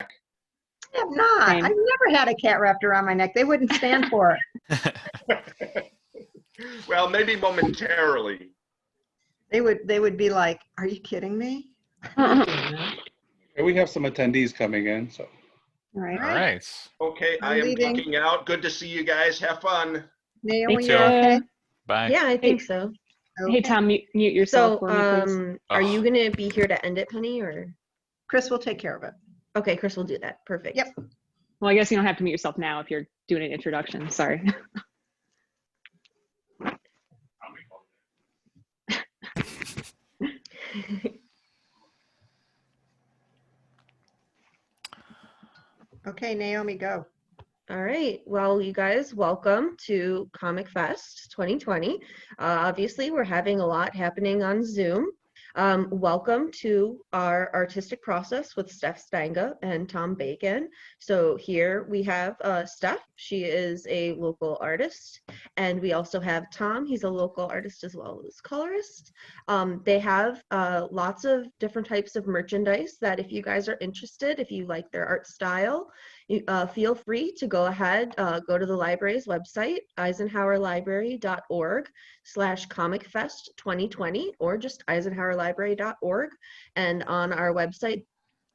I have not. Same. I've never had a cat wrapped around my neck. They wouldn't stand for it. Well, maybe momentarily. They would be like, "Are you kidding me?" Yeah, we have some attendees coming in, so. All right. All All right. right. Okay, I I'm am leaving. ducking out. Good to see you guys. Have fun. Naomi, you. you're okay? Bye. Yeah, I think so. Hey, Tom, mute yourself So, for me, please. are you gonna be here to end it, Penny, or? Chris will take care of it. Okay, Chris will do that. Perfect. Yep. Well, I guess you don't have to mute yourself now if you're doing an introduction. Sorry. Okay, Naomi, go. All right. Well, you guys, welcome to Comic Fest 2020. Obviously, we're having a lot happening on Zoom. Welcome to our artistic process with Steph Stanga and Tom Bacon. So here we have Steph. She is a local artist. And we also have Tom. He's a local artist as well as colorist. They have lots of different types of merchandise that if you guys are interested, if you like their art style, feel free to go ahead, go to the library's website, eisenhowerlibrary.org/comicfest2020, or just eisenhowerlibrary.org. And on our website,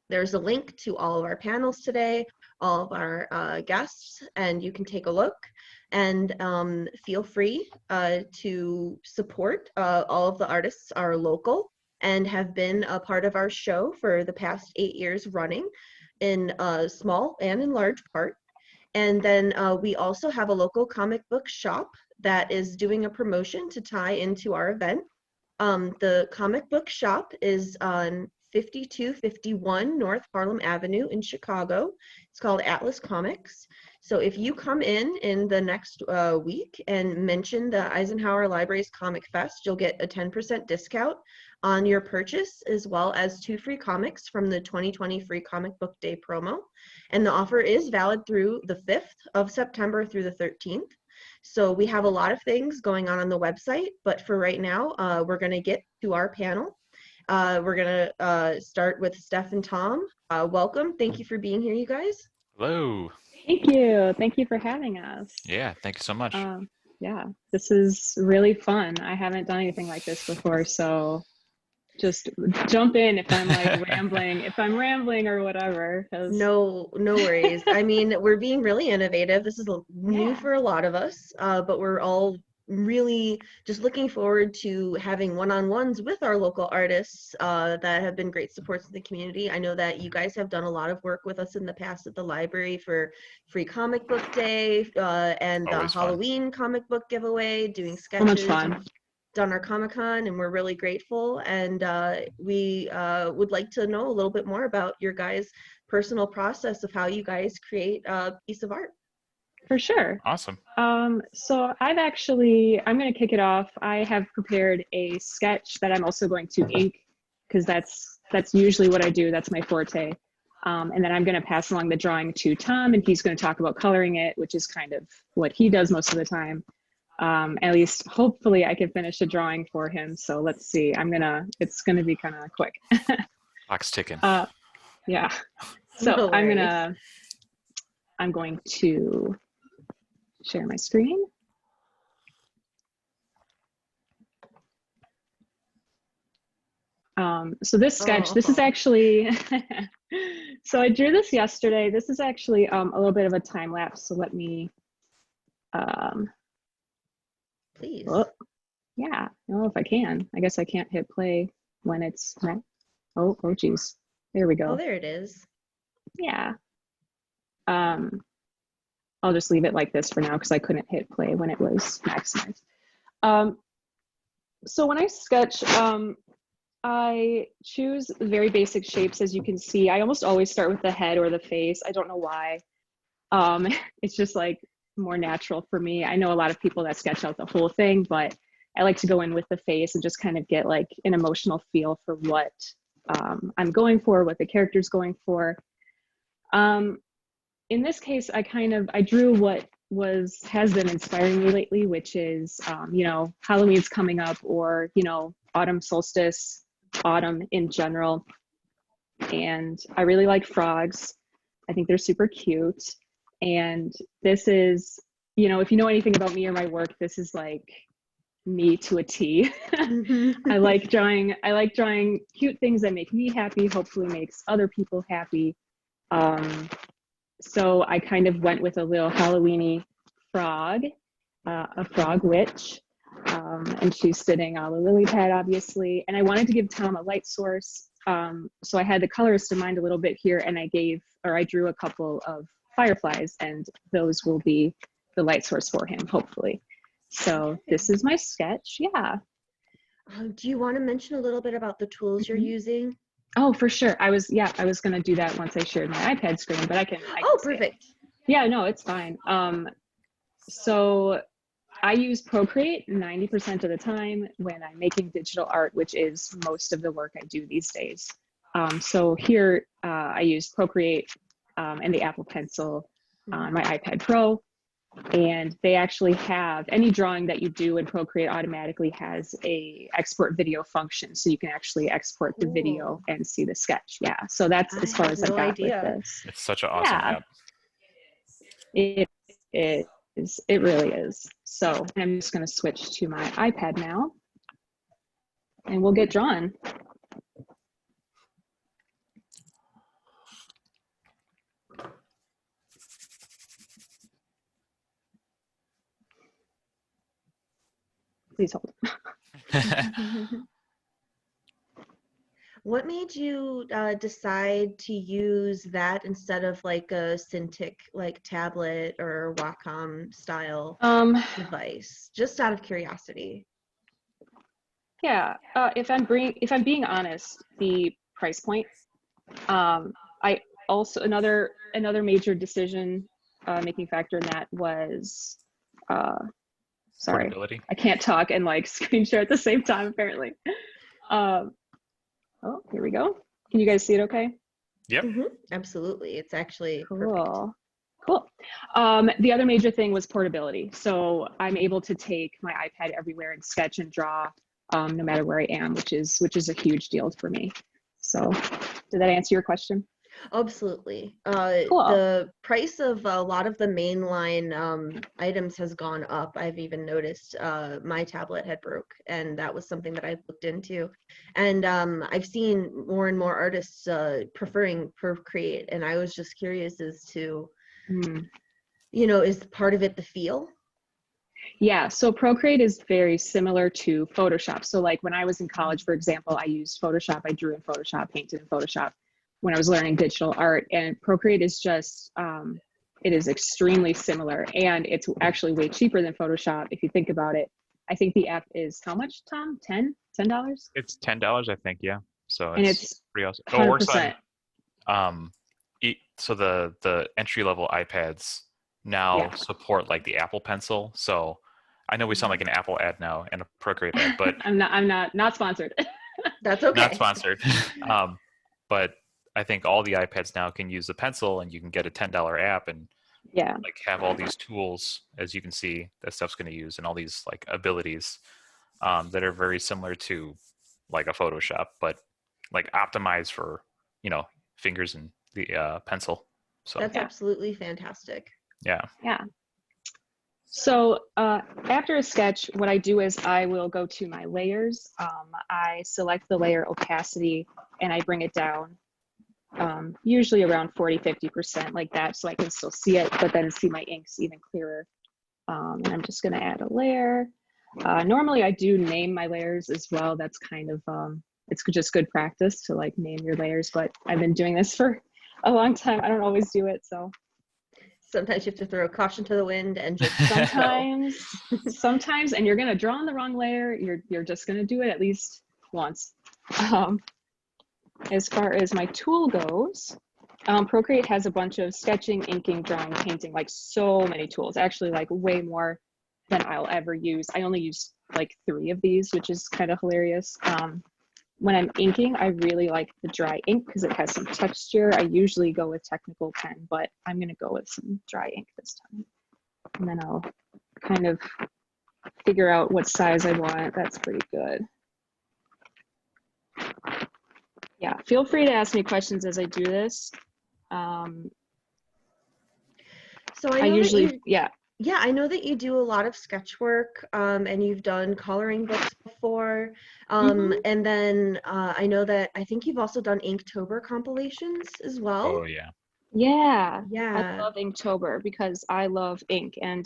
there's a link to all of our panels today, all of our guests, and you can take a look. And feel free to support. All of the artists are local and have been a part of our show for the past 8 years running, in small and in large part. And then we also have a local comic book shop that is doing a promotion to tie into our event. The comic book shop is on 5251 North Harlem Avenue in Chicago. It's called Atlas Comics. So if you come in the next week and mention the Eisenhower Library's Comic Fest, you'll get a 10% discount on your purchase, as well as 2 free comics from the 2020 Free Comic Book Day promo. And the offer is valid through the 5th of September through the 13th. So we have a lot of things going on the website, but for right now, we're gonna get to our panel. We're gonna start with Steph and Tom. Welcome, thank you for being here, you guys. Hello. Thank you. Thank you for having us. Yeah, thank you so much. Yeah, this is really fun. I haven't done anything like this before, so just jump in if I'm like rambling or whatever. No worries. I mean, we're being really innovative. This is new for a lot of us, but we're all really just looking forward to having one-on-ones with our local artists that have been great supports in the community. I know that you guys have done a lot of work with us in the past at the library for Free Comic Book Day and the Halloween comic book giveaway, doing sketches. So much fun. Done our Comic-Con, and we're really grateful, and we would like to know a little bit more about your guys' personal process of how you guys create a piece of art. For sure. Awesome. So I'm going to kick it off. I have prepared a sketch that I'm also going to ink, because that's usually what I do. That's my forte. And then I'm going to pass along the drawing to Tom, and he's going to talk about coloring it, which is kind of what he does most of the time. At least hopefully I can finish a drawing for him. So let's see. It's gonna be kind of quick. Clock's ticking. Yeah. So No I'm worries. going to share my screen. So this sketch, this is actually, so I drew this yesterday. This is actually a little bit of a time lapse. So let me, Please. oh, yeah, I don't know if I can. I guess I can't hit play when it's not. Oh, geez. There we go. Oh, there it is. Yeah. I'll just leave it like this for now because I couldn't hit play when it was maximized. So when I sketch, I choose very basic shapes, as you can see. I almost always start with the head or the face. I don't know why. It's just like more natural for me. I know a lot of people that sketch out the whole thing, but I like to go in with the face and just kind of get like an emotional feel for what I'm going for, what the character's going for. In this case, I drew what has been inspiring me lately, which is, you know, Halloween's coming up, or, you know, autumn solstice, autumn in general. And I really like frogs. I think they're super cute. And this is, you know, if you know anything about me or my work, this is like me to a T. I like drawing cute things that make me happy, hopefully makes other people happy. So I kind of went with a little Halloweeny frog, a frog witch. And she's sitting on a lily pad, obviously. And I wanted to give Tom a light source. So I had the colorist in mind a little bit here, and I drew a couple of fireflies, and those will be the light source for him, hopefully. So this is my sketch. Yeah. Do you want to mention a little bit about the tools you're using? Oh, for sure. I was going to do that once I shared my iPad screen, but I can Oh, say it. perfect. Yeah, no, it's fine. So I use Procreate 90% of the time when I'm making digital art, which is most of the work I do these days. So here I use Procreate and the Apple Pencil on my iPad Pro. And they actually have, any drawing that you do in Procreate automatically has a export video function. So you can actually export the video and see the sketch. Yeah, so that's as far as I got with this. It's such an awesome app. It is. It really is. So I'm just going to switch to my iPad now, and we'll get drawn. Please hold. What made you decide to use that instead of like a Cintiq like tablet or Wacom style device? Just out of curiosity. Yeah, if I'm being honest, the price point. I also another major decision making factor in that was sorry, Portability. I can't talk and like screen share at the same time apparently. Oh, here we go. Can you guys see it okay? Yep. Absolutely. It's actually Cool. Cool. The other major thing was portability. So I'm able to take my iPad everywhere and sketch and draw no matter where I am, which is a huge deal for me. So did that answer your question? Absolutely. Cool. The price of a lot of the mainline items has gone up. I've even noticed my tablet had broke, and that was something that I looked into. And I've seen more and more artists preferring Procreate, and I was just curious as to, you know, is part of it the feel? Yeah, so Procreate is very similar to Photoshop. So like when I was in college, for example, I used Photoshop, I drew in Photoshop, painted in Photoshop when I was learning digital art, and Procreate is just, it is extremely similar, and it's actually way cheaper than Photoshop if you think about it. I think the app is how much, Tom? $10? It's $10, I think. Yeah. So And it's pretty awesome. 100%. It works on so the entry level iPads now support like the Apple Pencil. So I know we sound like an Apple ad now and a Procreate ad, but I'm not sponsored. That's okay. not sponsored. But I think all the iPads now can use the pencil, and you can get a $10 app and like have all these tools, as you can see, that Steph's going to use, and all these like abilities that are very similar to like a Photoshop, but like optimized for, you know, fingers and the pencil. So That's absolutely fantastic. Yeah. So after a sketch, what I do is I will go to my layers. I select the layer opacity and I bring it down, usually around 40–50% like that, so I can still see it, but then see my inks even clearer. And I'm just going to add a layer. Normally I do name my layers as well. That's kind of, it's just good practice to like name your layers, but I've been doing this for a long time. I don't always do it, so. Sometimes you have to throw caution to the wind and just sometimes, and you're going to draw on the wrong layer. You're just going to do it at least once. As far as my tool goes, Procreate has a bunch of sketching, inking, drawing, painting, like so many tools, actually like way more than I'll ever use. I only use like 3 of these, which is kind of hilarious. When I'm inking, I really like the dry ink because it has some texture. I usually go with technical pen, but I'm going to go with some dry ink this time. And then I'll kind of figure out what size I want. That's pretty good. Yeah, feel free to ask me questions as I do this. So I I know that usually, you, yeah. yeah, I know that you do a lot of sketch work, and you've done coloring books before. Mhm. And then I know that I think you've also done Inktober compilations as well. Oh yeah. Yeah, I Yeah. love Inktober because I love ink. And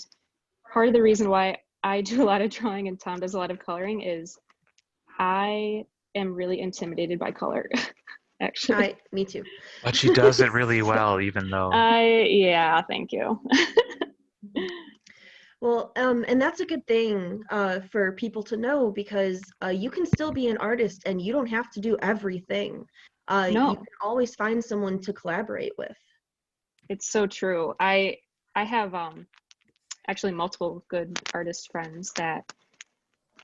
part of the reason why I do a lot of drawing and Tom does a lot of coloring is I am really intimidated by color, actually. Me too. But she does it really well, even though. Yeah, thank you. Well, and that's a good thing for people to know because you can still be an artist and you don't have to do everything. You No, can always find someone to collaborate with. it's so true. I have actually multiple good artist friends that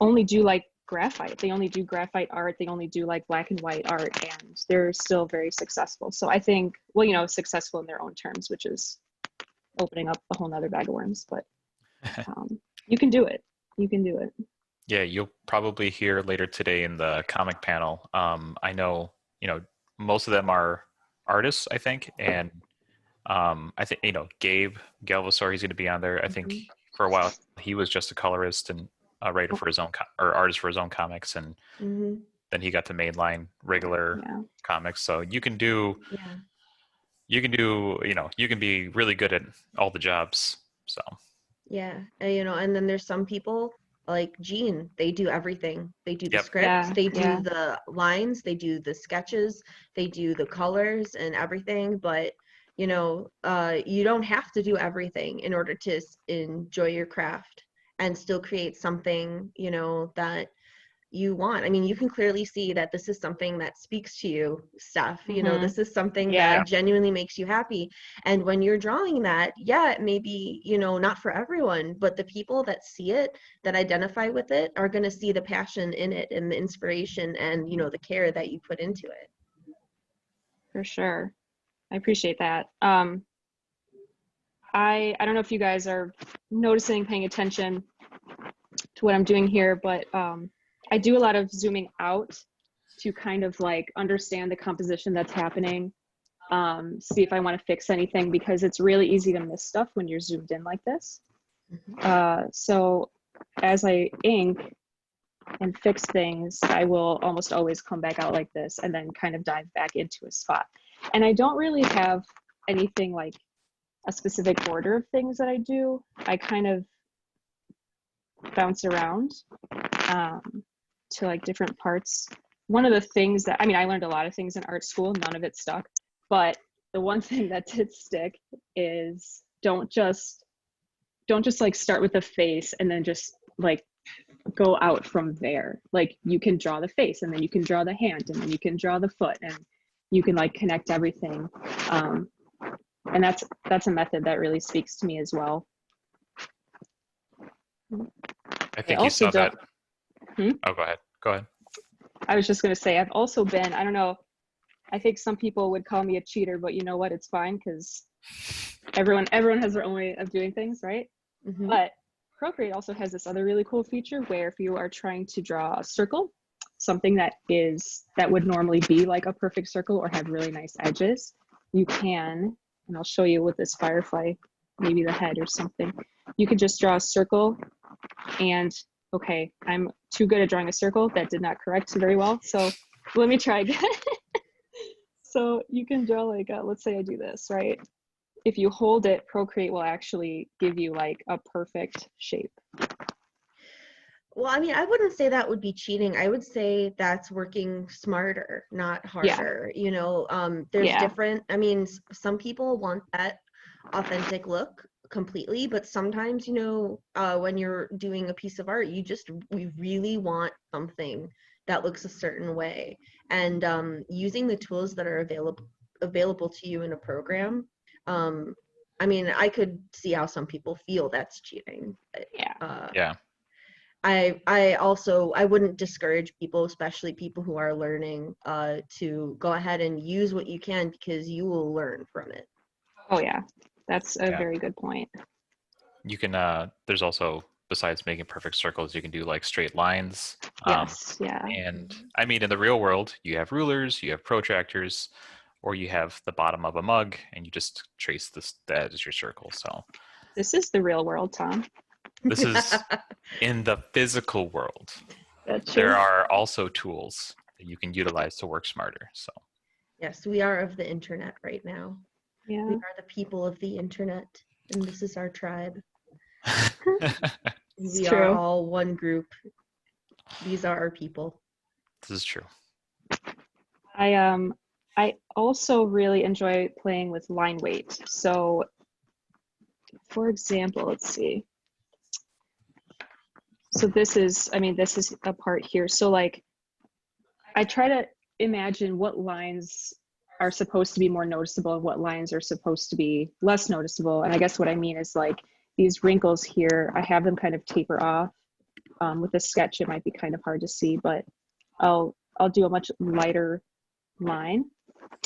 only do like graphite. They only do graphite art. They only do like black and white art, and they're still very successful. So I think, well, successful in their own terms, which is opening up a whole nother bag of worms. But you can do it. You can do it. Yeah, you'll probably hear later today in the comic panel. I know, most of them are artists, I think, and I think Gabe Galvasaur, he's going to be on there. I think Mhm. for a while he was just a colorist and a writer for his own or artist for his own comics, and Mhm. then he got to mainline regular Yeah. comics. So you can do, Yeah. you can be really good at all the jobs. So Yeah. And then there's some people like Jean, they do everything. They do the yep, scripts, Yeah. they Yeah. do the lines, they do the sketches, they do the colors and everything. But, you don't have to do everything in order to enjoy your craft and still create something, that you want. I mean, you can clearly see that this is something that speaks to you, Steph. Mhm. This is something Yeah. that genuinely makes you happy. And when you're drawing that, yeah, it may be, not for everyone, but the people that see it, that identify with it, are going to see the passion in it and the inspiration and, the care that you put into it. For sure. I appreciate that. I don't know if you guys are noticing, paying attention to what I'm doing here, but I do a lot of zooming out to kind of like understand the composition that's happening, see if I want to fix anything, because it's really easy to miss stuff when you're zoomed in like this. So as I ink and fix things, I will almost always come back out like this and then kind of dive back into a spot. And I don't really have anything like a specific order of things that I do. I kind of bounce around to like different parts. One of the things that, I learned a lot of things in art school, none of it stuck, but the one thing that did stick is don't just like start with the face and then just like go out from there. Like you can draw the face and then you can draw the hand and then you can draw the foot and you can like connect everything. And that's a method that really speaks to me as well. I think you saw that. Oh, go ahead. Go ahead. I was just going to say, I've also been, I don't know, I think some people would call me a cheater, but you know what? It's fine because everyone has their own way of doing things, right? Mm-hmm. But Procreate also has this other really cool feature where if you are trying to draw a circle, something that would normally be like a perfect circle or have really nice edges, you can, and I'll show you with this firefly, maybe the head or something, you could just draw a circle and okay, I'm too good at drawing a circle. That did not correct very well. So let me try again. So you can draw like, let's say I do this, right? If you hold it, Procreate will actually give you like a perfect shape. Well, I wouldn't say that would be cheating. I would say that's working smarter, not harder. There's different, some people want that authentic look completely, but sometimes, when you're doing a piece of art, we really want something that looks a certain way. And using the tools that are available to you in a program, I could see how some people feel that's cheating. But, yeah. I wouldn't discourage people, especially people who are learning, to go ahead and use what you can because you will learn from it. Oh yeah, that's a very good point. You can, there's also, besides making perfect circles, you can do like straight lines. Yes, yeah. And in the real world, you have rulers, you have protractors, or you have the bottom of a mug and you just trace that as your circle. So This is the real world, Tom. this is in the physical world. That's There true. are also tools that you can utilize to work smarter. So Yes, we are of the internet right now. Yeah. We are the people of the internet, and this is our tribe. It's We true. are all one group. These are our people. this is true. I also really enjoy playing with line weight. So for example, let's see. So this is a part here. So like, I try to imagine what lines are supposed to be more noticeable and what lines are supposed to be less noticeable. And I guess what I mean is like these wrinkles here, I have them kind of taper off. With a sketch, it might be kind of hard to see, but I'll do a much lighter line,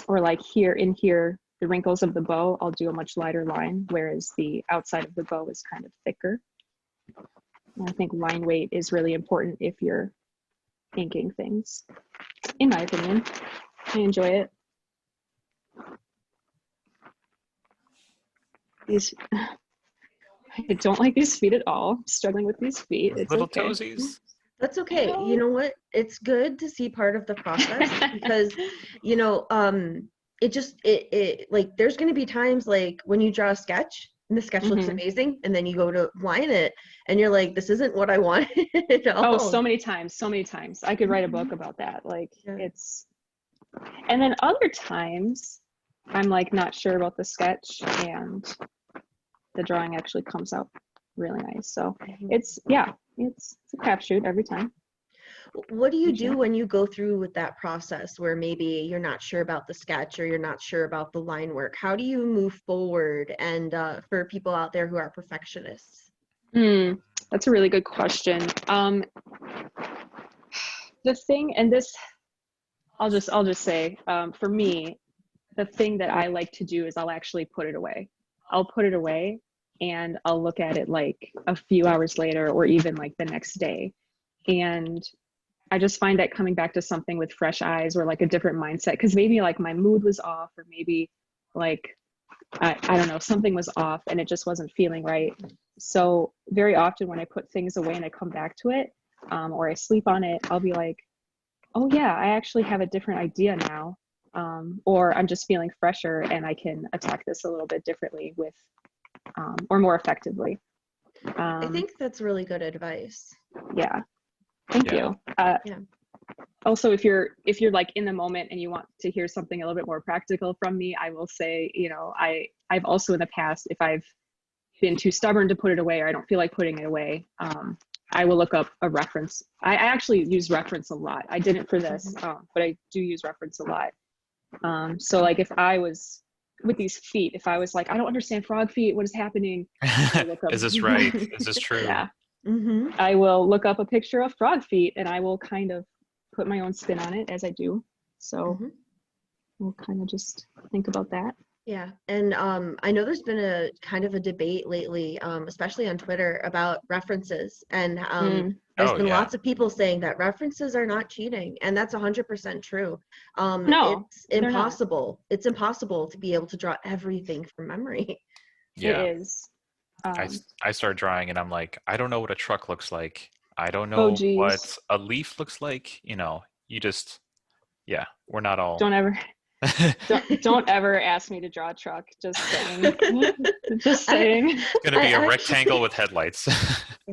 or like here in here, the wrinkles of the bow, I'll do a much lighter line, whereas the outside of the bow is kind of thicker. And I think line weight is really important if you're inking things, in my opinion. I enjoy it. These, I don't like these feet at all. I'm struggling with these feet. It's Little okay. toesies. That's okay. You know what? It's good to see part of the process because, you know, it like there's going to be times like when you draw a sketch and the sketch looks amazing, and then you go to line it and you're like, this isn't what I wanted at all. Oh, so many times. I could write a book about that. Like it's, and then other times I'm like not sure about the sketch and the drawing actually comes out really nice. So it's a crapshoot every time. What do you do when you go through with that process where maybe you're not sure about the sketch or you're not sure about the line work? How do you move forward? And for people out there who are perfectionists? That's a really good question. The thing, and this, I'll just say, for me, the thing that I like to do is I'll actually put it away. I'll put it away and I'll look at it like a few hours later or even like the next day. And I just find that coming back to something with fresh eyes or like a different mindset, because maybe like my mood was off, or maybe like, I don't know, something was off and it just wasn't feeling right. So very often when I put things away and I come back to it, or I sleep on it, I'll be like, oh yeah, I actually have a different idea now. Or I'm just feeling fresher and I can attack this a little bit differently with, or more effectively. I think that's really good advice. Yeah. Thank you. Also, if you're like in the moment and you want to hear something a little bit more practical from me, I will say, you know, I've also in the past, if I've been too stubborn to put it away or I don't feel like putting it away, I will look up a reference. I actually use reference a lot. I didn't for this, but I do use reference a lot. So like if I was with these feet, if I was like, I don't understand frog feet, what is happening? Is this right? Is this true? Yeah. I will look up a picture of frog feet and I will kind of put my own spin on it as I do. So we'll kind of just think about that. Yeah, and I know there's been a kind of a debate lately, especially on Twitter, about references, and there's been lots of people saying that references are not cheating, and that's 100% true. No, it's impossible. It's impossible to be able to draw everything from memory. Yeah. It is. I start drawing and I'm like, I don't know what a truck looks like. I don't know what a leaf looks like. You know, you just, we're not all. Don't ever ask me to draw a truck. Just saying. Just saying. It's gonna be a rectangle with headlights.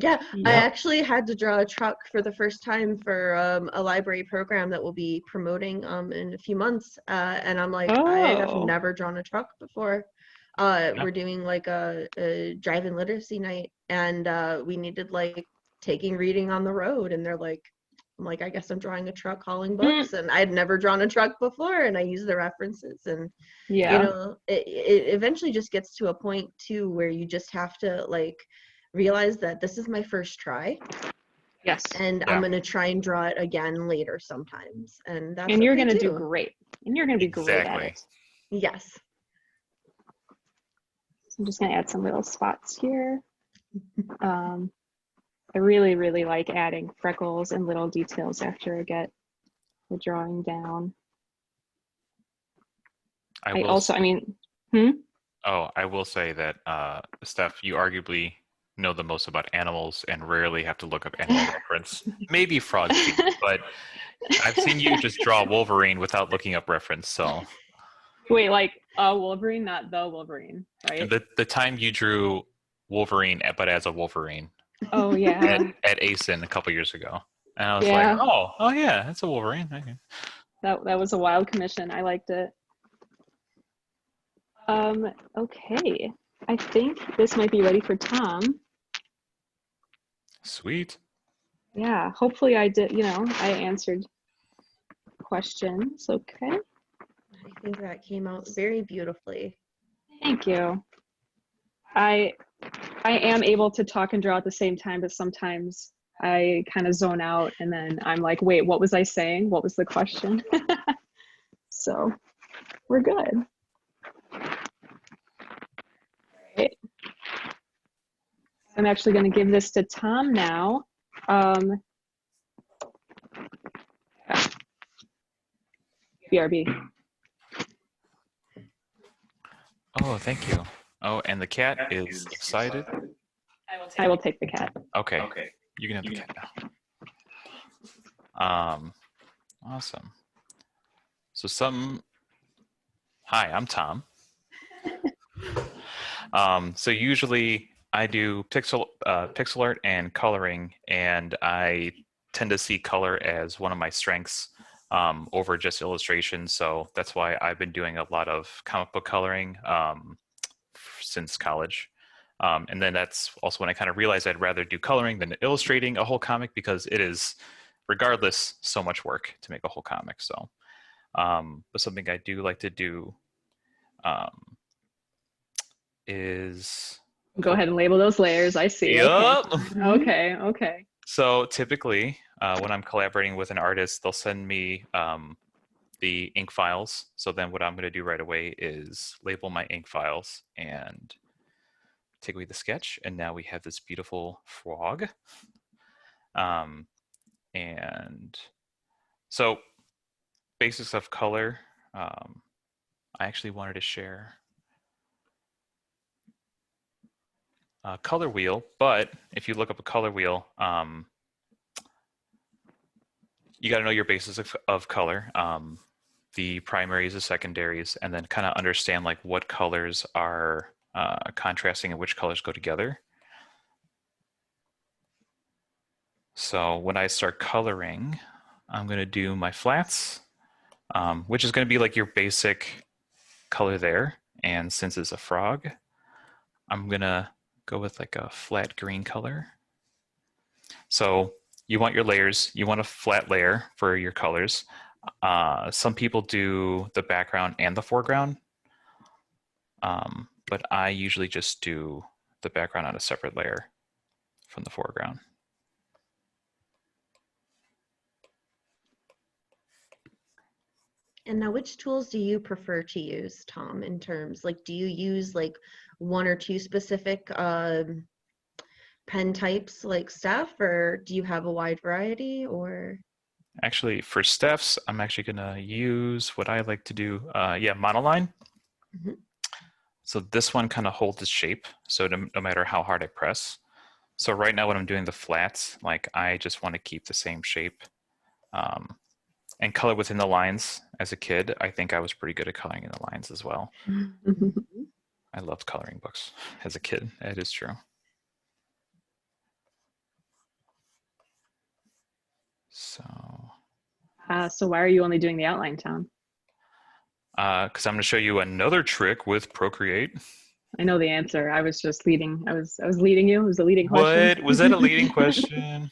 I actually had to draw a truck for the first time for a library program that we'll be promoting in a few months. And I'm like, I have never drawn a truck before. We're doing like a drive-in literacy night, and we needed like taking reading on the road, and they're like, I'm like, I guess I'm drawing a truck hauling books, and I had never drawn a truck before, and I use the references, and you know, it eventually just gets to a point too where you just have to like realize that this is my first try. Yes. And I'm gonna try and draw it again later sometimes, and that's you're gonna do great, and you're gonna be great at it. Yes. So I'm just gonna add some little spots here. I really, really like adding freckles and little details after I get the drawing down. I also, I mean, hmm? Oh, I will say that, Steph, you arguably know the most about animals and rarely have to look up animal reference. Maybe frog feet, but I've seen you just draw Wolverine without looking up reference. So Wait, like a Wolverine, not the Wolverine, right? the time you drew Wolverine, but as a Wolverine Oh yeah, at ASIN a couple years ago, and I was like, yeah. oh yeah, that's a Wolverine. Okay. That was a wild commission. I liked it. Okay. I think this might be ready for Tom. Sweet. Yeah, hopefully I did, I answered questions. Okay. I think that came out very beautifully. Thank you. I am able to talk and draw at the same time, but sometimes I kind of zone out and then I'm like, wait, what was I saying? What was the question? So we're good. Right. I'm actually going to give this to Tom now. BRB. Oh, thank you. Oh, and the cat is excited. I will take the cat. Okay, you can have the cat now. Awesome. So hi, I'm Tom. So usually I do pixel art and coloring, and I tend to see color as one of my strengths over just illustration. So that's why I've been doing a lot of comic book coloring since college. And then that's also when I kind of realized I'd rather do coloring than illustrating a whole comic, because it is, regardless, so much work to make a whole comic. So, but something I do like to do is Go ahead and label those layers. I see. Yup. Okay. Okay. So typically, when I'm collaborating with an artist, they'll send me the ink files. So then what I'm going to do right away is label my ink files and take away the sketch. And now we have this beautiful frog. And so basics of color, I actually wanted to share a color wheel, but if you look up a color wheel, you got to know your basis of color, the primaries, the secondaries, and then kind of understand like what colors are contrasting and which colors go together. So when I start coloring, I'm going to do my flats, which is going to be like your basic color there. And since it's a frog, I'm going to go with like a flat green color. So you want your layers, you want a flat layer for your colors. Some people do the background and the foreground, but I usually just do the background on a separate layer from the foreground. And now, which tools do you prefer to use, Tom, in terms, like, do you use like one or two specific pen types like Steph, or do you have a wide variety, or? Actually, for Steph's, I'm actually gonna use what I like to do, monoline. Mm-hmm. So this one kind of holds its shape, so no matter how hard I press. So right now when I'm doing the flats, like I just want to keep the same shape and color within the lines. As a kid, I think I was pretty good at coloring in the lines as well. I loved coloring books as a kid, it is true. So why are you only doing the outline, Tom? because I'm going to show you another trick with Procreate. I know the answer. I was just leading. I was leading you. It was a leading question. What? Was that a leading question?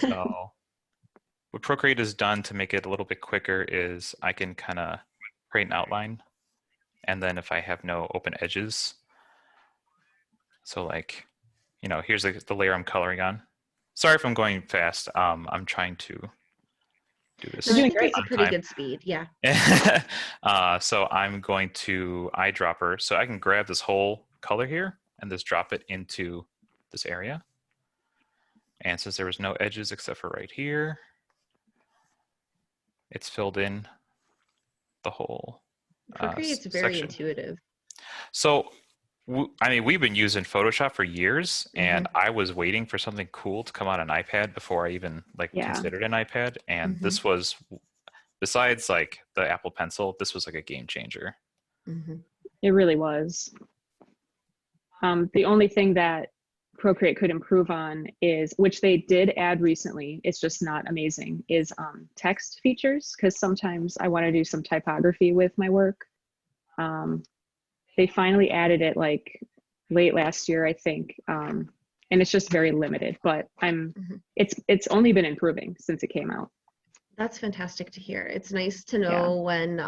So what Procreate has done to make it a little bit quicker is I can kind of create an outline. And then if I have no open edges, so like, here's the layer I'm coloring on. Sorry if I'm going fast. I'm trying to do this. You're doing great. It's a pretty good speed, yeah. So I'm going to eyedropper. So I can grab this whole color here and just drop it into this area. And since there was no edges except for right here, it's filled in the whole Procreate's very section. intuitive. So, I mean, we've been using Photoshop for years, and Mm-hmm. I was waiting for something cool to come on an iPad before I even like Yeah. considered an iPad. And Mm-hmm. this was, besides like the Apple Pencil, this was like a game changer. Mm-hmm. It really was. The only thing that Procreate could improve on is, which they did add recently, it's just not amazing, is text features, because sometimes I want to do some typography with my work. They finally added it like late last year, I think, and it's just very limited, but it's only been improving since it came out. That's fantastic to hear. It's nice to know when,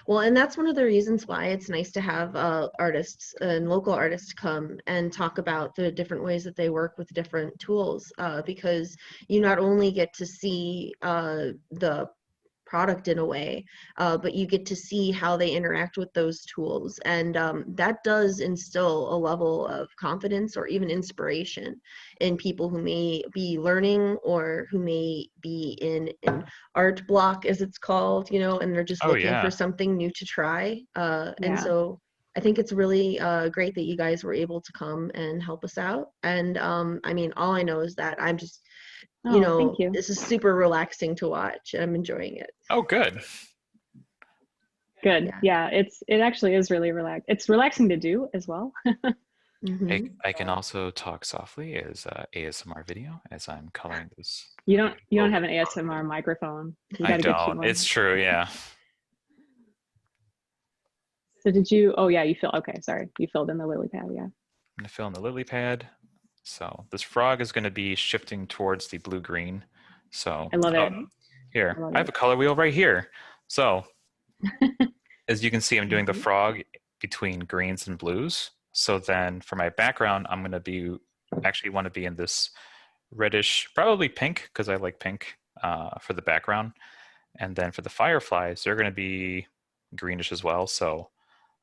well, and that's one of the reasons why it's nice to have artists and local artists come and talk about the different ways that they work with different tools, because you not only get to see the product in a way, but you get to see how they interact with those tools, and that does instill a level of confidence or even inspiration in people who may be learning or who may be in an art block, as it's called, you know, and they're just looking for something new to try. And so I think it's really great that you guys were able to come and help us out. And I mean, all I know is that I'm just, you know, thank you. this is super relaxing to watch, and I'm enjoying it. Oh, good. Good. Yeah, it actually is really relaxed. It's relaxing to do as well. Mm-hmm. I can also talk softly as ASMR video as I'm coloring this. You don't have an ASMR microphone. You I gotta get you don't. one. It's true, yeah. So did you? Oh yeah, you fill. Okay, sorry, you filled in the lily pad. Yeah. I'm gonna fill in the lily pad. So this frog is going to be shifting towards the blue-green. So I love it. Here, love I have a color wheel right here. So it. as you can see, I'm doing the frog between greens and blues. So then for my background, I'm going to be, actually want to be in this reddish, probably pink, because I like pink for the background. And then for the fireflies, they're going to be greenish as well. So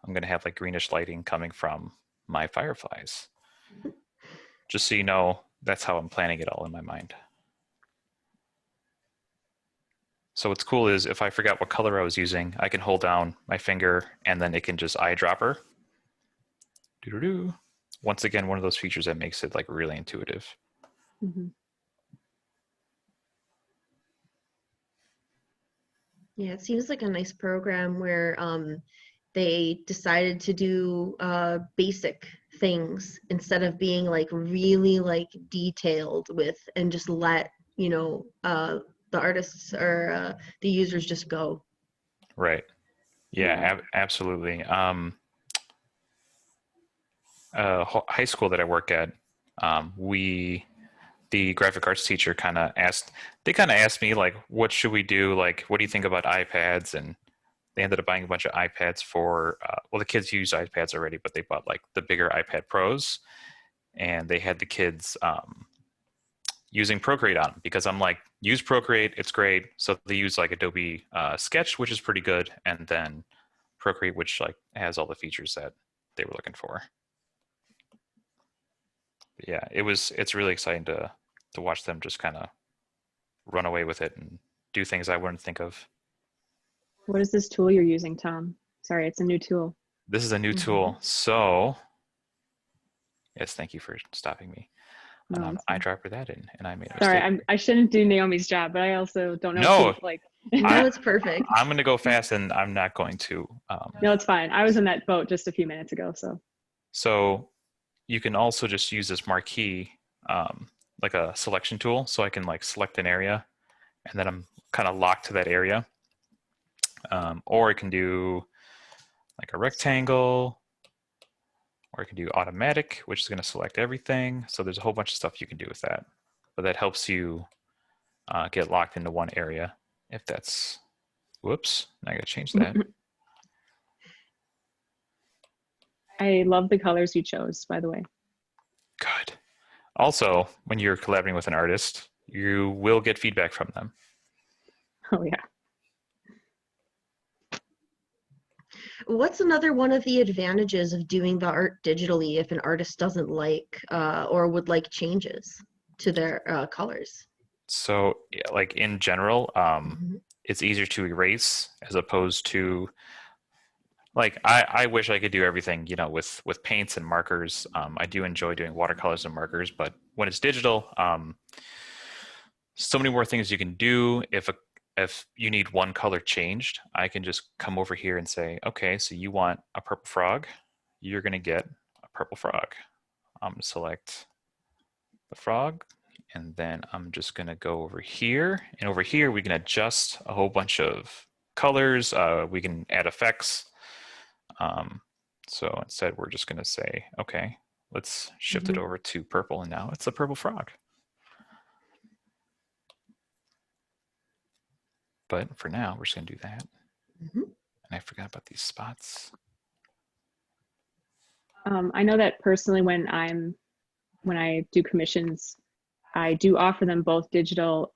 I'm going to have like greenish lighting coming from my fireflies. Just so you know, that's how I'm planning it all in my mind. So what's cool is if I forgot what color I was using, I can hold down my finger and then it can just eyedropper. Doo-doo-doo. Once again, one of those features that makes it like really intuitive. Mm-hmm. Yeah, it seems like a nice program where they decided to do basic things instead of being like really like detailed with, and just let, you know, the artists or the users just go. Right. Yeah, absolutely. High school that I work at, the graphic arts teacher kind of asked me like, what should we do? Like, what do you think about iPads? And they ended up buying a bunch of iPads for, well, the kids use iPads already, but they bought like the bigger iPad Pros, and they had the kids using Procreate on them, because I'm like, use Procreate, it's great. So they use like Adobe Sketch, which is pretty good, and then Procreate, which like has all the features that they were looking for. But yeah, it's really exciting to watch them just kind of run away with it and do things I wouldn't think of. What is this tool you're using, Tom? Sorry, it's a new tool. This is a new tool. So yes, thank you for stopping me. No, I dropped that in, and I made a sorry, mistake. I shouldn't do Naomi's job, but I also don't know. No, if, like. No, it's perfect. I'm going to go fast, and I'm not going to. No, it's fine. I was in that boat just a few minutes ago, so. So you can also just use this marquee, like a selection tool, so I can like select an area, and then I'm kind of locked to that area. Or I can do like a rectangle, or I can do automatic, which is going to select everything. So there's a whole bunch of stuff you can do with that, but that helps you get locked into one area. If that's, whoops, I got to change that. I love the colors you chose, by the way. Good. Also, when you're collaborating with an artist, you will get feedback from them. Oh yeah. What's another one of the advantages of doing the art digitally if an artist doesn't like or would like changes to their colors? So like in general, it's easier to erase as opposed to like I wish I could do everything, you know, with paints and markers. I do enjoy doing watercolors and markers, but when it's digital, so many more things you can do. If you need one color changed, I can just come over here and say, okay, so you want a purple frog, you're gonna get a purple frog. I'm gonna select the frog, and then I'm just gonna go over here, and over here we can adjust a whole bunch of colors. We can add effects. So instead we're just gonna say, okay, let's shift it over to purple, and now it's a purple frog. But for now, we're just gonna do that. And I forgot about these spots. I know that personally when I do commissions, I do offer them both digital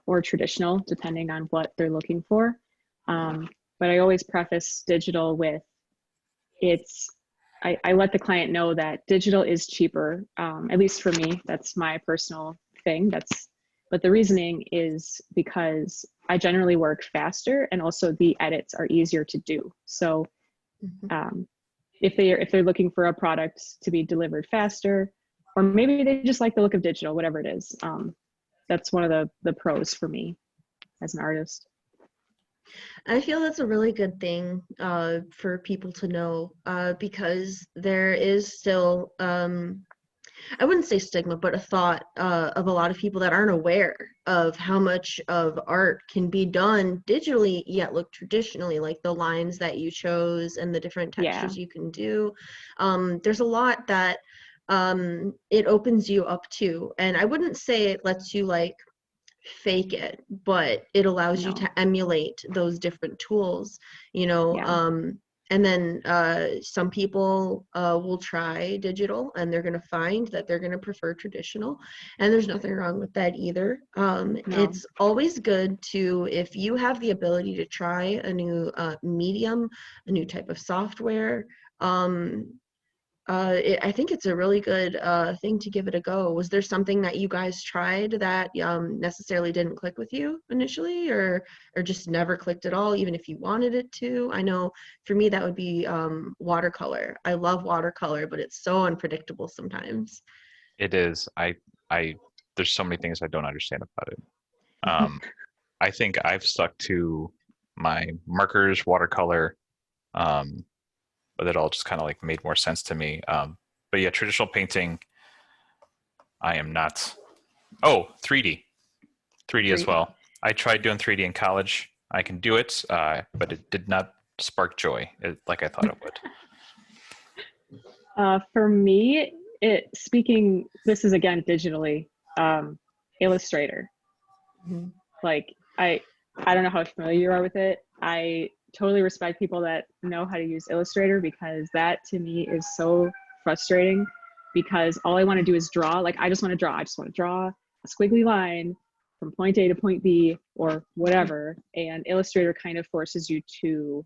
or traditional, depending on what they're looking for. But I always preface digital with I let the client know that digital is cheaper, at least for me. That's my personal thing. But the reasoning is because I generally work faster, and also the edits are easier to do. So if they're looking for a product to be delivered faster, or maybe they just like the look of digital, whatever it is, that's one of the pros for me as an artist. I feel that's a really good thing for people to know because there is still, I wouldn't say stigma, but a thought of a lot of people that aren't aware of how much of art can be done digitally yet look traditionally, like the lines that you chose and the different textures you can do. There's a lot that it opens you up to, and I wouldn't say it lets you like fake it, but it allows you to emulate those different tools, you know. And then some people will try digital, and they're going to find that they're going to prefer traditional, and there's nothing wrong with that either. It's always good to, if you have the ability to try a new medium, a new type of software, I think it's a really good thing to give it a go. Was there something that you guys tried that necessarily didn't click with you initially, or just never clicked at all, even if you wanted it to? I know for me that would be watercolor. I love watercolor, but it's so unpredictable sometimes. It is. There's so many things I don't understand about it. I think I've stuck to my markers, watercolor, but it all just kind of like made more sense to me. But yeah, traditional painting, I am not. Oh, 3D. 3D as well. I tried doing 3D in college. I can do it, but it did not spark joy like I thought it would. For me, this is again digitally, Illustrator. Like I don't know how familiar you are with it. I totally respect people that know how to use Illustrator, because that to me is so frustrating, because all I want to do is draw. Like I just want to draw. I just want to draw a squiggly line from point A to point B or whatever. And Illustrator kind of forces you to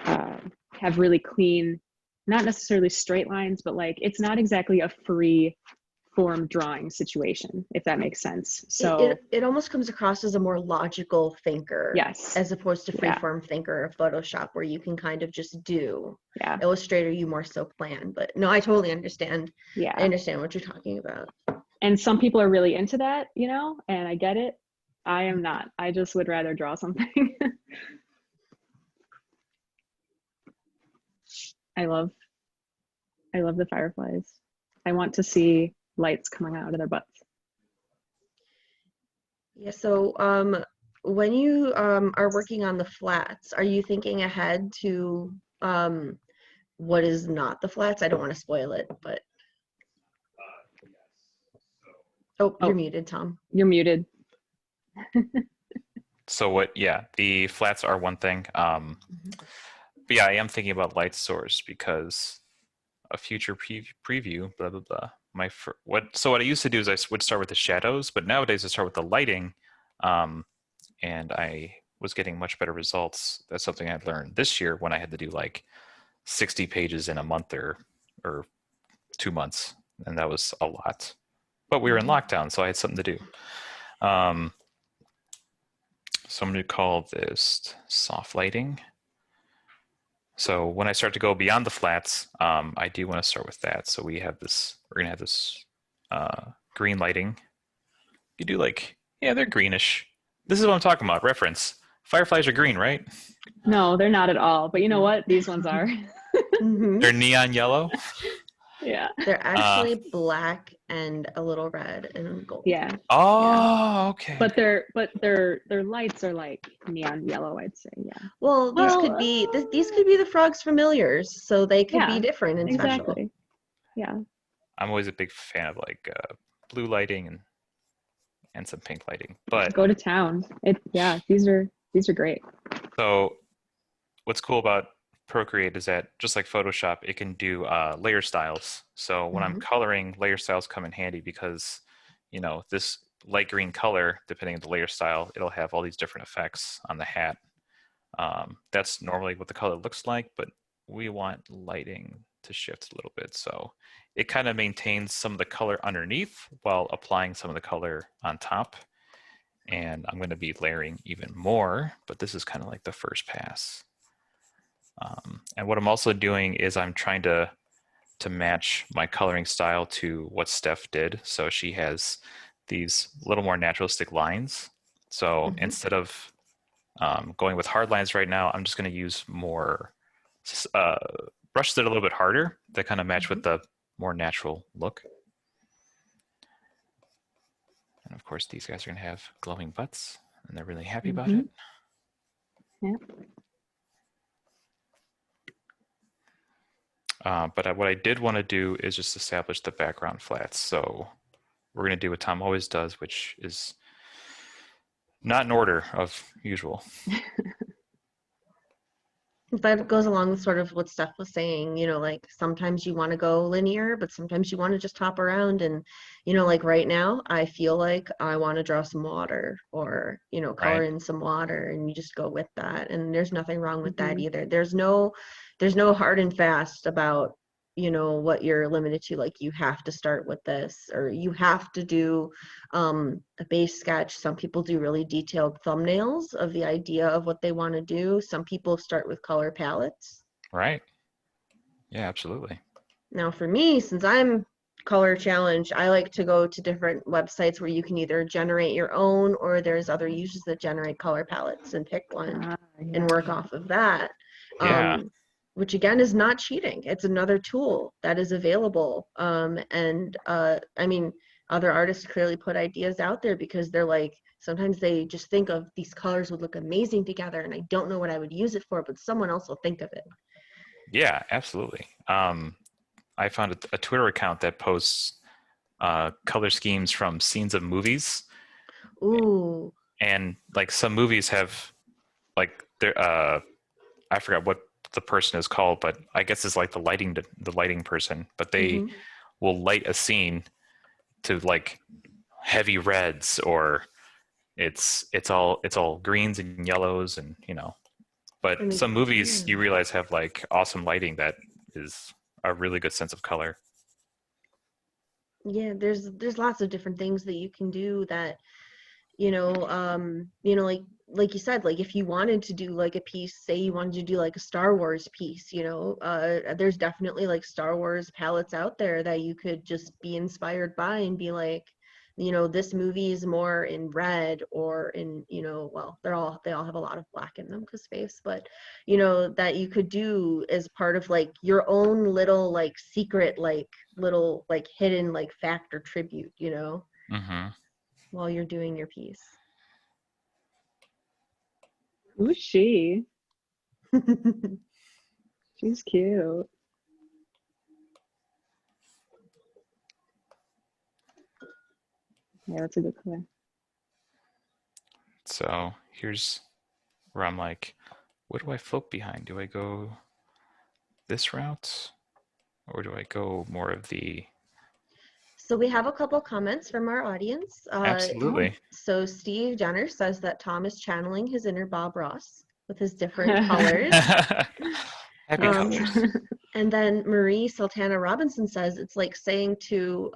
have really clean, not necessarily straight lines, but like it's not exactly a free form drawing situation, if that makes sense. So it almost comes across as a more logical thinker, as opposed to freeform thinker of Photoshop, where you can kind of just do. Illustrator, you more so plan. But no, I totally understand. I understand what you're talking about. And some people are really into that, you know, and I get it. I am not. I just would rather draw something. I love the fireflies. I want to see lights coming out of their butts. Yeah, so when you are working on the flats, are you thinking ahead to what is not the flats? I don't want to spoil it, but you're muted, Tom. You're muted. So the flats are one thing. But yeah, I am thinking about light source, because a future preview, blah, blah, blah. So what I used to do is I would start with the shadows, but nowadays I start with the lighting, and I was getting much better results. That's something I learned this year when I had to do like 60 pages in a month or 2 months, and that was a lot. But we were in lockdown, so I had something to do. So I'm going to call this soft lighting. So when I start to go beyond the flats, I do want to start with that. So we have this, we're gonna have this green lighting. You do like, yeah, they're greenish. This is what I'm talking about, reference. Fireflies are green, right? No, they're not at all. But you know what? These ones are. Mhm. They're neon yellow. Yeah. They're actually black and a little red and gold. Yeah. Oh, okay. But their lights are like neon yellow, I'd say. Yeah. Well, these could be the frog's familiars, so they could be different and special. Exactly. Yeah. I'm always a big fan of like blue lighting and some pink lighting. But Go to town. These are great. so what's cool about Procreate is that just like Photoshop, it can do layer styles. So when I'm coloring, layer styles come in handy because, you know, this light green color, depending on the layer style, it'll have all these different effects on the hat. That's normally what the color looks like, but we want lighting to shift a little bit. So it kind of maintains some of the color underneath while applying some of the color on top. And I'm going to be layering even more, but this is kind of like the first pass. And what I'm also doing is I'm trying to match my coloring style to what Steph did. So she has these little more naturalistic lines. So instead of going with hard lines right now, I'm just going to use more, brushed it a little bit harder to kind of match with the more natural look. And of course, these guys are going to have glowing butts, and they're really happy about it. Yeah. But what I did want to do is just establish the background flats. So we're going to do what Tom always does, which is not in order of usual. That goes along with sort of what Steph was saying, you know, like sometimes you want to go linear, but sometimes you want to just hop around. And, you know, like right now, I feel like I want to draw some water or, you know, color in some water, and you just go with that. And there's nothing wrong with that either. There's no hard and fast about, you know, what you're limited to. Like you have to start with this, or you have to do a base sketch. Some people do really detailed thumbnails of the idea of what they want to do. Some people start with color palettes. Right. Yeah, absolutely. Now for me, since I'm color challenged, I like to go to different websites where you can either generate your own, or there's other users that generate color palettes, and pick one and work off of that. Yeah. Which again is not cheating. It's another tool that is available. I mean, other artists clearly put ideas out there because they're like, sometimes they just think of these colors would look amazing together, and I don't know what I would use it for, but someone else will think of it. Yeah, absolutely. I found a Twitter account that posts color schemes from scenes of movies. Ooh. And like some movies have like I forgot what the person is called, but I guess it's like the lighting person, but they will light a scene to like heavy reds, or it's all greens and yellows, and you know, but some movies you realize have like awesome lighting that is a really good sense of color. Yeah, there's lots of different things that you can do that, you know, like you said, like if you wanted to do like a piece, say you wanted to do like a Star Wars piece, you know, there's definitely like Star Wars palettes out there that you could just be inspired by and be like, you know, this movie is more in red, or in, you know, well, they all have a lot of black in them because space, but you know, that you could do as part of like your own little like secret, like little like hidden like fact or tribute, you know, while you're doing your piece. Who's she? She's cute. Yeah, that's a good color. So here's where I'm like, what do I float behind? Do I go this route, or do I go more of the... So we have a couple comments from our audience. Absolutely. So Steve Jenner says that Tom is channeling his inner Bob Ross with his different colors. Happy colors. And then Marie Sultana Robinson says it's like saying to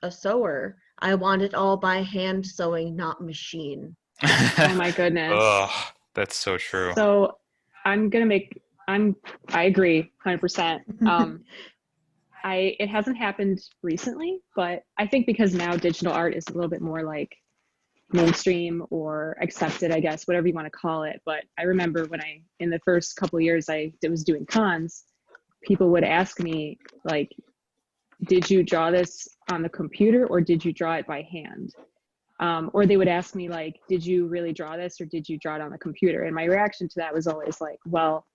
a sewer, I want it all by hand sewing, not machine. Oh my goodness. Oh, that's so true. So I'm gonna make I agree 100%. It hasn't happened recently, but I think because now digital art is a little bit more like mainstream or accepted, I guess, whatever you want to call it. But I remember when in the first couple of years I was doing cons, people would ask me like, did you draw this on the computer or did you draw it by hand? Or they would ask me like, did you really draw this or did you draw it on the computer? And my reaction to that was always like, well,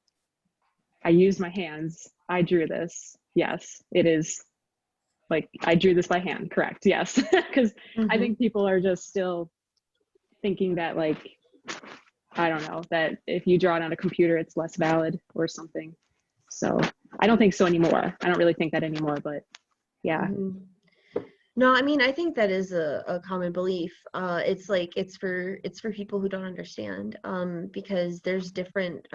I used my hands. I drew this. Yes, it is like, I drew this by hand. Correct. Yes. Because I think people are just still thinking that like, I don't know, that if you draw it on a computer, it's less valid or something. So I don't think so anymore. I don't really think that anymore, but yeah. No, I mean, I think that is a common belief. It's like, it's for people who don't understand, because there's different,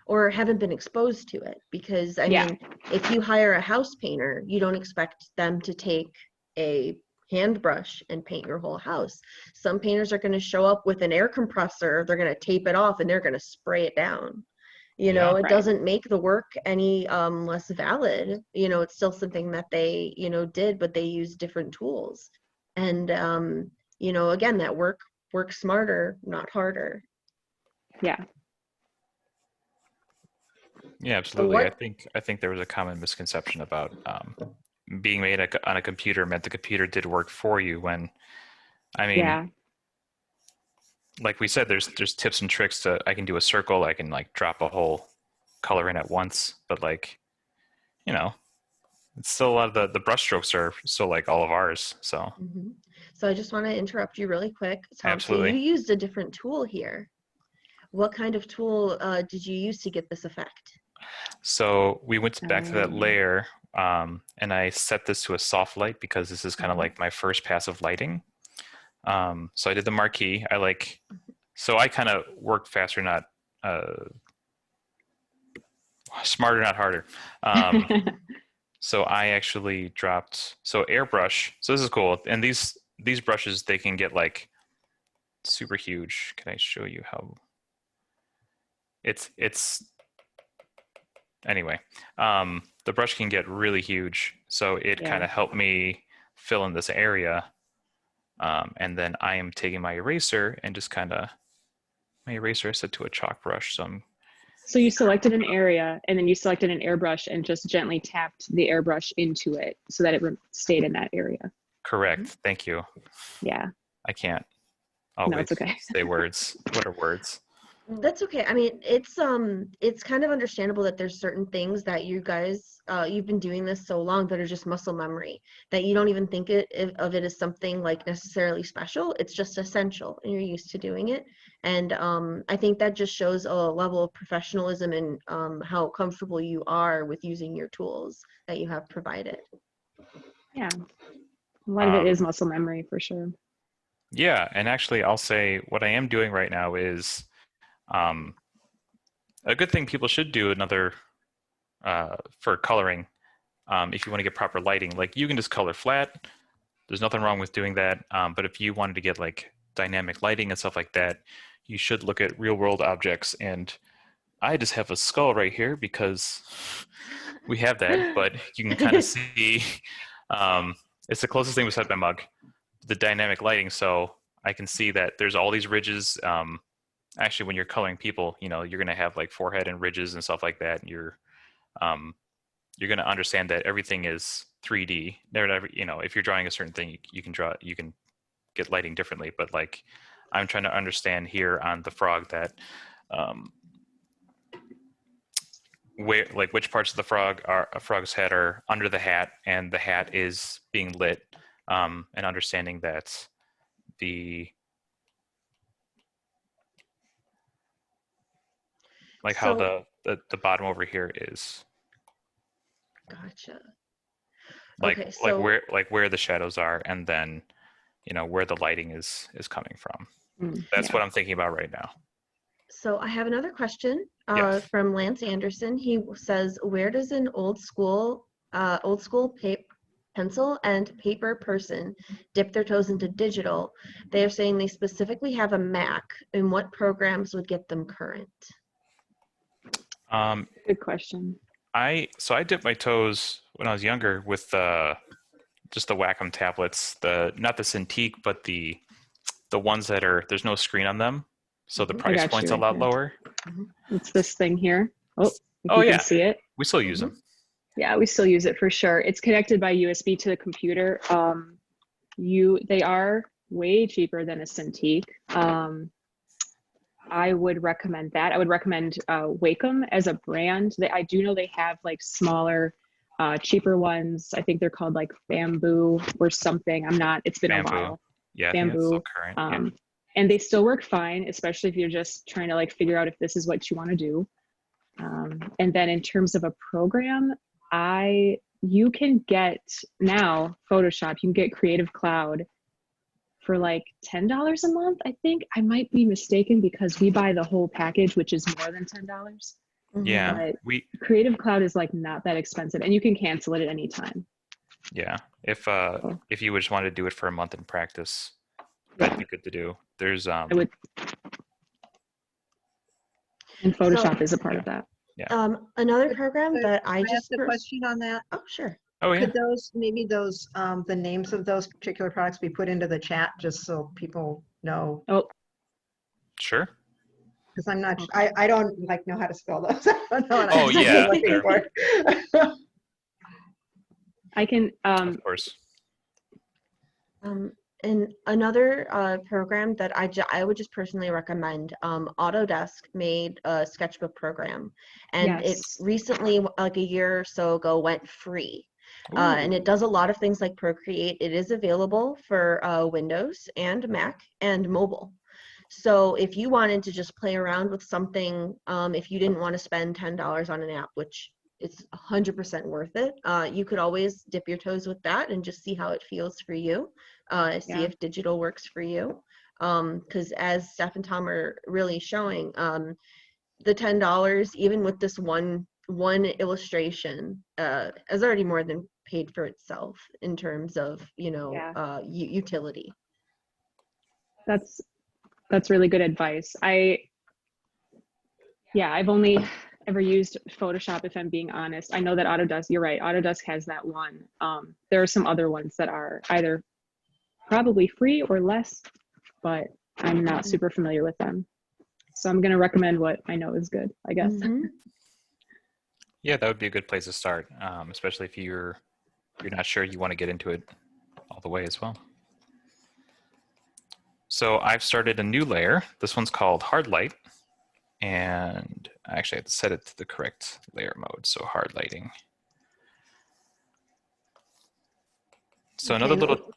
or haven't been exposed to it. Because I mean, if you hire a house painter, you don't expect them to take a hand brush and paint your whole house. Some painters are going to show up with an air compressor, they're going to tape it off and they're going to spray it down. You know, it doesn't make the work any less valid. You know, it's still something that they, you know, did, but they use different tools. And, you know, again, that work smarter, not harder. Yeah. Yeah, absolutely. I think there was a common misconception about being made on a computer meant the computer did work for you when, I mean, like we said, there's tips and tricks to, I can do a circle, I can like drop a whole color in at once, but like, you know, it's still a lot of the brush strokes are still like all of ours. So, So I just want to interrupt you really quick. Tom, absolutely. So you used a different tool here. What kind of tool did you use to get this effect? So we went back to that layer, and I set this to a soft light because this is kind of like my first pass of lighting. So I did the marquee. So I kind of worked faster, not smarter, not harder. So I actually dropped, so airbrush. So this is cool. And these brushes, they can get like super huge. Can I show you how it's anyway, the brush can get really huge. So it kind of helped me fill in this area. And then I am taking my eraser and just kind of, my eraser is set to a chalk brush. So you selected an area and then you selected an airbrush and just gently tapped the airbrush into it so that it stayed in that area. Correct. Thank you. Yeah. I can't always no, it's okay. say words. What are words? That's okay. I mean, it's kind of understandable that there's certain things that you guys, you've been doing this so long that are just muscle memory, that you don't even think of it as something like necessarily special. It's just essential and you're used to doing it. And I think that just shows a level of professionalism and how comfortable you are with using your tools that you have provided. Yeah. A lot of it is muscle memory for sure. Yeah. And actually, I'll say what I am doing right now is a good thing people should do another for coloring, if you want to get proper lighting, like you can just color flat. There's nothing wrong with doing that. But if you wanted to get like dynamic lighting and stuff like that, you should look at real world objects. And I just have a skull right here because we have that, but you can kind of see, it's the closest thing beside my mug, the dynamic lighting. So I can see that there's all these ridges. Actually, when you're coloring people, you know, you're going to have like forehead and ridges and stuff like that. You're going to understand that everything is 3D. Never, you know, if you're drawing a certain thing, you can get lighting differently. But like, I'm trying to understand here on the frog that where, like, which parts of the frog's head are under the hat, and the hat is being lit, and understanding that how the bottom over here is. Gotcha. Like, okay, so, where the shadows are, and then, you know, where the lighting is coming from. That's what I'm thinking about right now. So I have another question Yes. from Lance Anderson. He says, where does an old school pencil and paper person dip their toes into digital? They are saying they specifically have a Mac, and what programs would get them current? Good question. So I dipped my toes when I was younger with just the Wacom tablets, not the Cintiq, but the ones that there's no screen on them, so the Mhm. price got point's you a right lot here. lower. It's this thing here. Oh, if Oh, you yeah. can see it. We still use them. Yeah, we still use it for sure. It's connected by USB to the computer. They are way cheaper than a Cintiq. I would recommend that. I would recommend Wacom as a brand. I do know they have like smaller, cheaper ones. I think they're called like Bamboo or something. It's been Bamboo. a while. Yeah, I think it's Bamboo. still current. And they still work fine, especially if you're just trying to like figure out if this is what you want to do. And then in terms of a program, you can get now Photoshop, you can get Creative Cloud for like $10 a month. I think I might be mistaken because we buy the whole package, which is more than $10. Yeah, But Creative Cloud is like not that expensive, and you can cancel it at any time. Yeah, if you just wanted to do it for a month in practice, that'd be good to do. There's I would, and Photoshop is a part of that. Yeah. Another program that I Can I ask just a question on that? Oh, sure. Oh yeah. Could the names of those particular products be put into the chat just so people know? Oh, Sure. Because I'm not, I don't like know how to spell those. I don't know what Oh, I'm yeah, looking sure. for. I can. Of course. And another program that I would just personally recommend, Autodesk made a sketchbook program, and it Yes. recently, like a year or so ago, went free. And it does a lot of things like Procreate. It is available for Windows and Mac and mobile. So if you wanted to just play around with something, if you didn't want to spend $10 on an app, which it's 100% worth it, you could always dip your toes with that and just see how it feels for you. See if digital works for you. Because as Steph and Tom are really showing, the $10, even with this one illustration, is already more than paid for itself in terms of, utility. That's really good advice. I've only ever used Photoshop, if I'm being honest. I know that Autodesk, you're right, Autodesk has that one. There are some other ones that are either probably free or less, but I'm not super familiar with them. So I'm going to recommend what I know is good, I guess. Mm-hmm. Yeah, that would be a good place to start, especially if you're not sure you want to get into it all the way as well. So I've started a new layer. This one's called Hard Light, and I actually have to set it to the correct layer mode, so hard lighting. So another little.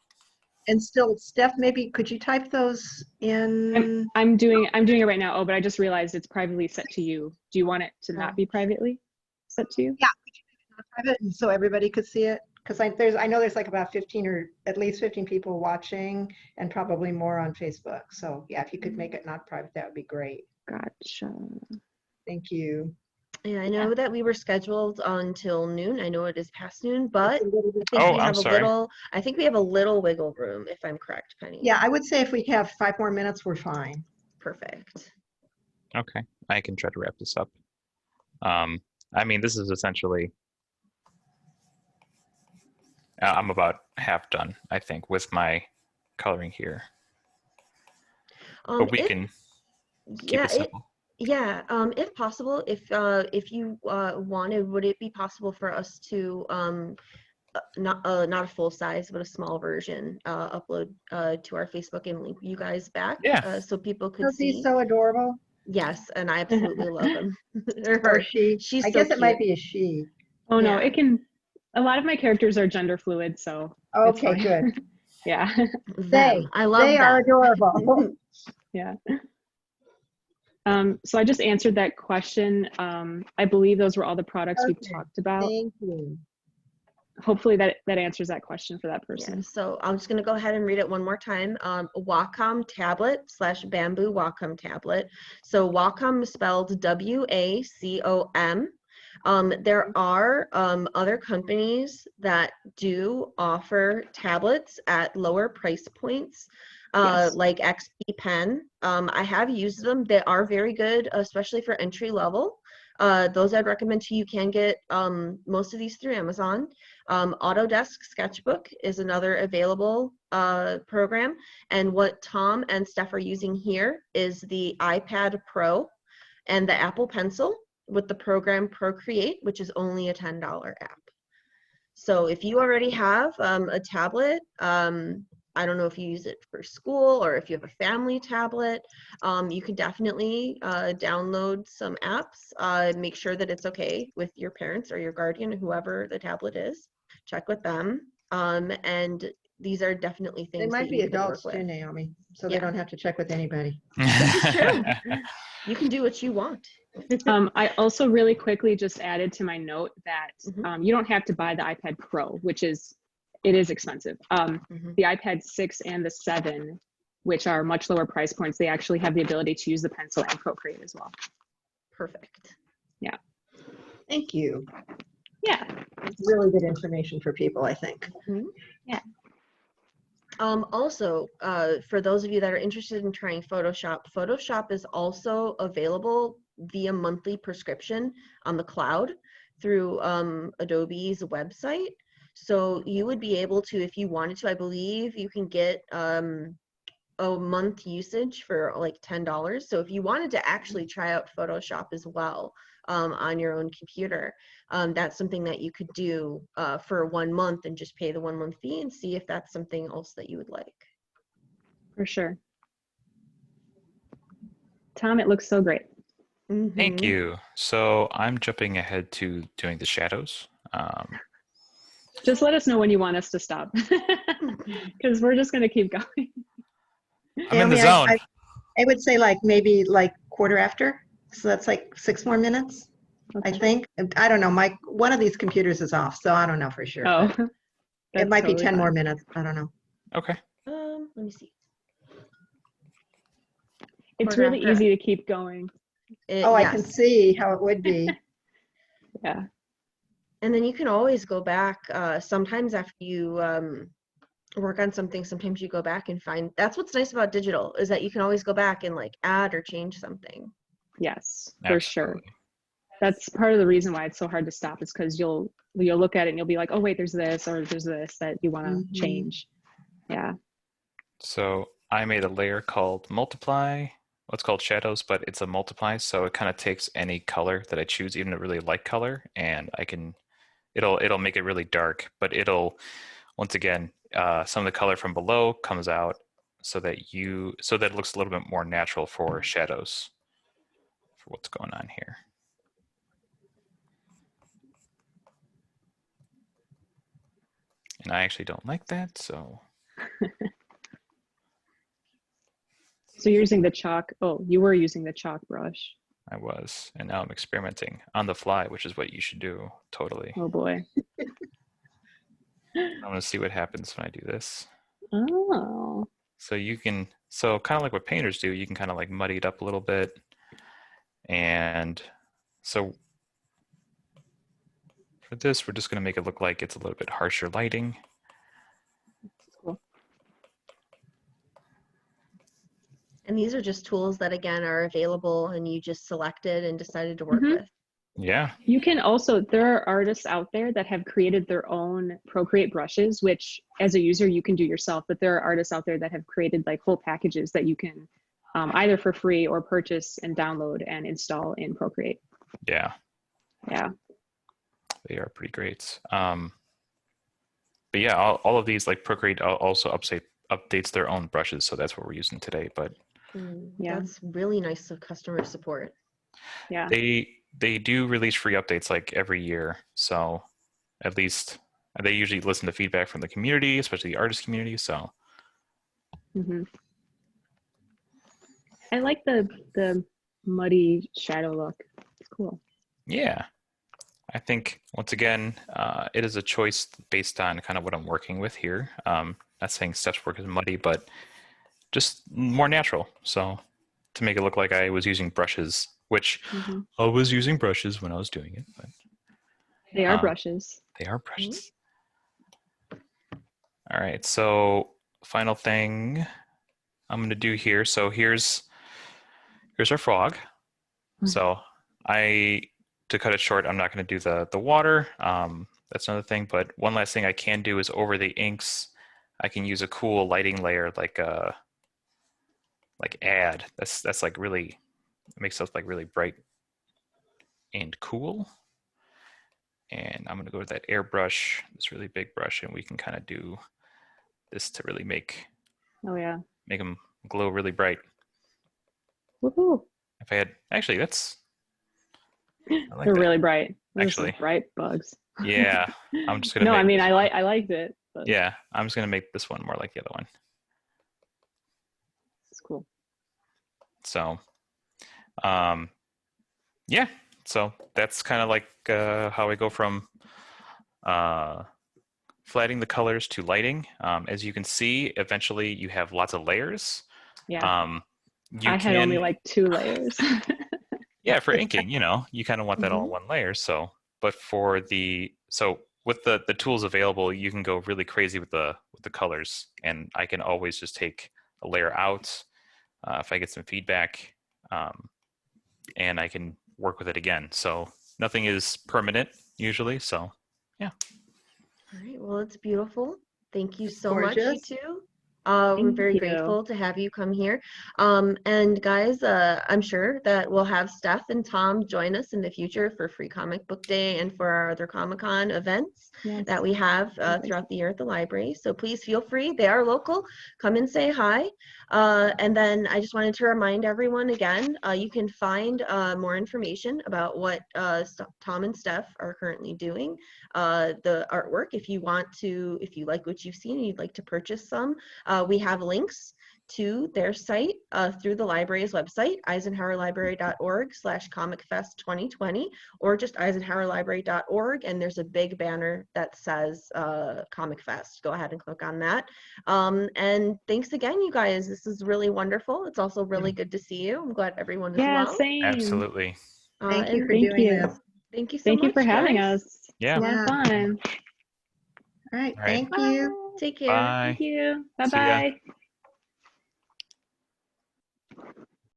And still, Steph, maybe could you type those in? I'm doing it right now. Oh, but I just realized it's privately set to you. Do you want it to not be privately set to you? Yeah, could you make it not private so everybody could see it? Because I know there's like about 15 or at least 15 people watching, and probably more on Facebook. So yeah, if you could make it not private, that would be great. Gotcha. Thank you. Yeah, I know that we were scheduled until noon. I know it is past noon, but I think we have a little wiggle room, if I'm correct, Penny. Yeah, I would say if we have 5 more minutes, we're fine. Perfect. Okay, I can try to wrap this up. I mean, this is essentially, I'm about half done, I think, with my coloring here. But we can keep it simple. If possible, if you wanted, would it be possible for us to not a full size but a small version upload to our Facebook and link you guys back? So people could see. He's so adorable. Yes, and I absolutely love him. Or she. She's I so guess cute. it might be a she. Oh no, it can. A lot of my characters are gender fluid, so. Okay, good. Yeah. I love they are adorable. Yeah. So I just answered that question. I believe those were all the products we've talked about. Thank you. Hopefully that answers that question for that person. Yeah, so I'm just going to go ahead and read it one more time. Wacom Tablet / Bamboo Wacom Tablet. So Wacom is spelled W-A-C-O-M. There are other companies that do offer tablets at lower price points. Like XP Pen. I have used them. They are very good, especially for entry level. those I'd recommend to you. You can get most of these through Amazon. Autodesk Sketchbook is another available program. And what Tom and Steph are using here is the iPad Pro and the Apple Pencil with the program Procreate, which is only a $10 app. So if you already have a tablet, I don't know if you use it for school or if you have a family tablet, you can definitely download some apps, make sure that it's okay with your parents or your guardian, whoever the tablet is, check with them. And these are definitely things They might that be you can adults work too, with. Naomi, so they Yeah. don't have to check with anybody. This is true. You can do what you want. I also really quickly just added to my note that Mhm. you don't have to buy the iPad Pro, which is expensive. Mhm. The iPad 6 and the 7, which are much lower price points, they actually have the ability to use the pencil and Procreate as well. Perfect. Thank you. Yeah. It's really good information for people, I think. Mhm. Yeah. Also, for those of you that are interested in trying Photoshop, Photoshop is also available via monthly prescription on the cloud through Adobe's website. So you would be able to, if you wanted to, I believe you can get a month usage for like $10. So if you wanted to actually try out Photoshop as well on your own computer, that's something that you could do for 1 month and just pay the 1 month fee and see if that's something else that you would like. For sure. Tom, it looks so great. Thank Mhm. you. So I'm jumping ahead to doing the shadows. Just let us know when you want us to stop, because we're just going to keep going. I'm in the Naomi, zone. I would say like maybe like quarter after. So that's like 6 more minutes, I Okay. think. I don't know. One of these computers is off, so I don't know for sure. Oh, but that's it might be totally 10 more fine. minutes. I don't know. Okay. Let me see. It's Quarter really after. easy to keep going. Oh, I can Yes. see how it would be. Yeah. And then you can always go back. Sometimes after you work on something, sometimes you go back and find. That's what's nice about digital, is that you can always go back and like add or change something. Yes, for sure. Absolutely. That's part of the reason why it's so hard to stop, is because you'll look at it and you'll be like, oh wait, there's this, or there's this that you want to Mhm. change. Yeah. So I made a layer called multiply, what's called shadows, but it's a multiply. So it kind of takes any color that I choose, even a really light color, and it'll make it really dark, but it'll, once again, some of the color from below comes out so that it looks a little bit more natural for shadows for what's going on here. And I actually don't like that, so. So you're using the chalk. Oh, you were using the chalk brush. I was, and now I'm experimenting on the fly, which is what you should do, totally. Oh boy. I want to see what happens when I do this. Oh. So so kind of like what painters do, you can kind of like muddy it up a little bit. And so for this, we're just going to make it look like it's a little bit harsher lighting. Cool. And these are just tools that, again, are available and you just selected and decided to work Mhm. with. Yeah. You can also, there are artists out there that have created their own Procreate brushes, which as a user you can do yourself, but there are artists out there that have created like whole packages that you can either for free or purchase and download and install in Procreate. Yeah. Yeah. They are pretty great. But yeah, all of these, like Procreate also updates their own brushes, so that's what we're using today. But Yeah. That's really nice of customer support. Yeah. they do release free updates like every year, so at least they usually listen to feedback from the community, especially the artist community. So Mm-hmm. I like the muddy shadow look. It's cool. yeah, I think once again, it is a choice based on kind of what I'm working with here. Not saying Steph's work is muddy, but just more natural. So to make it look like I was using brushes, which Mm-hmm. I was using brushes when I was doing it, but They are brushes. they are brushes. All right, so final thing I'm going to do here. So here's our frog. So I to cut it short, I'm not going to do the water. That's another thing. But one last thing I can do is over the inks, I can use a cool lighting layer like add. That's like really makes stuff like really bright and cool. And I'm going to go with that airbrush, this really big brush, and we can kind of do this to really make them glow really bright. Woohoo! If I had actually, that's I like They're that. really bright. Those Actually. are bright bugs. Yeah, I'm just gonna. No, make I mean this I one. liked it. But Yeah, I'm just gonna make this one more like the other one. it's cool. So, yeah. So that's kind of like how I go from flattening the colors to lighting. As you can see, eventually you have lots of layers. Yeah. You I had only like 2 layers. Yeah, for inking, you kind of want that all in Mhm. one layer. So, but with the tools available, you can go really crazy with the colors, and I can always just take a layer out if I get some feedback, and I can work with it again. So nothing is permanent usually. So yeah. All right, well, it's beautiful. Thank you so much, you Gorgeous. two. We're Thank very you. grateful to have you come here. And guys, I'm sure that we'll have Steph and Tom join us in the future for Free Comic Book Day and for our other Comic-Con events Yes. that we have throughout the year at the library. So please feel free. They are local. Come and say hi. And then I just wanted to remind everyone again, you can find more information about what Tom and Steph are currently doing. The artwork, if you like what you've seen and you'd like to purchase some, we have links to their site through the library's website, eisenhowerlibrary.org/comicfest2020, or just eisenhowerlibrary.org, and there's a big banner that says Comic Fest. Go ahead and click on that. And thanks again, you guys. This is really wonderful. It's also really good to see you. I'm glad everyone is Yeah, well. same. Absolutely. Thank you And for Thank doing you. this. thank you so Thank much, you for having guys. us. Yeah. A lot of fun. All right. All right. Thank you. Take care. Bye. Thank you. See ya. Bye-bye.